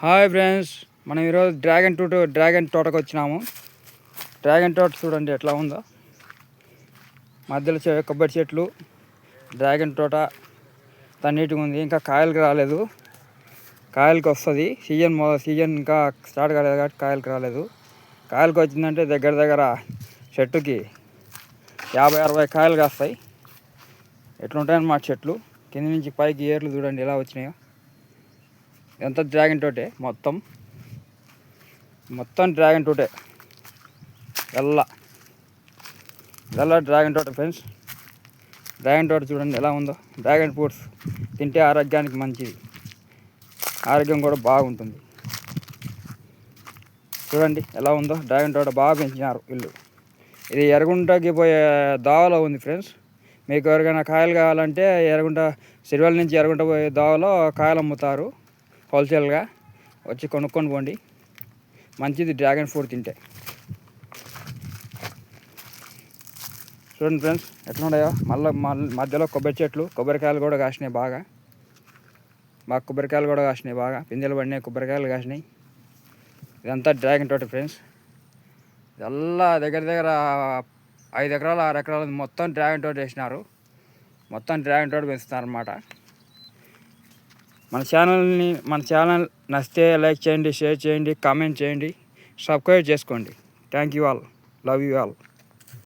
Hi friends, మనం ఈరోజు dragon తోటకు వచ్చినాము. డ్రాగన్ తోట చూడండి ఎట్లా ఉందో. మధ్యలో కొబ్బరి చెట్లు, డ్రాగన్ తోట తన్నీటిగా ఉంది. ఇంకా కాయలకు రాలేదు, కాయలకు వస్తుంది. సీజన్ ఇంకా స్టార్ట్ కాలేదు కాబట్టి కాయలకు రాలేదు. కాయలకు వచ్చిందంటే దగ్గర చెట్టుకి 50-60 కాయలు కాస్తాయి. ఎట్లుంటాయన్నమాట చెట్లు. కింద నుంచి పైకి ఏర్లు చూడండి ఎలా వచ్చినాయో. ఎంత డ్రాగన్ తోటే, మొత్తం డ్రాగన్ తోటే. ఎల్ల డ్రాగన్ తోట ఫ్రెండ్స్. డ్రాగన్ తోట చూడండి ఎలా ఉందో. డ్రాగన్ ఫ్రూట్స్ తింటే ఆరోగ్యానికి మంచిది, ఆరోగ్యం కూడా బాగుంటుంది. చూడండి ఎలా ఉందో. డ్రాగన్ తోట బాగా పెంచినారు వీళ్ళు. ఇది ఎర్రగుంటకి పోయే దావలో ఉంది ఫ్రెండ్స్. మీకు ఎవరికైనా కాయలు కావాలంటే సిరివెల్ల నుంచి ఎర్రగుంట పోయే దావలో కాయలు అమ్ముతారు. హోల్సేల్గా వచ్చి కొనుక్కొని పోండి. మంచిది డ్రాగన్ ఫ్రూట్ తింటే. చూడండి ఫ్రెండ్స్ ఎట్లా ఉన్నాయో. మధ్యలో కొబ్బరి చెట్లు, కొబ్బరికాయలు కూడా కాసినాయి బాగా. కొబ్బరికాయలు కూడా కాసినాయి బాగా. పిందెలు పడినాయి, కొబ్బరికాయలు కాసినాయి. ఇదంతా డ్రాగన్ తోట ఫ్రెండ్స్. ఇదల్లా దగ్గర 5 ఎకరాలు 6 ఎకరాలు మొత్తం డ్రాగన్ తోట వేసినారు. మొత్తం డ్రాగన్ తోట పెంచుతున్నారు అన్నమాట. మన ఛానల్ నచ్చితే లైక్ చేయండి, షేర్ చేయండి, కామెంట్ చేయండి, సబ్స్క్రైబ్ చేసుకోండి. Thank you all. Love you all.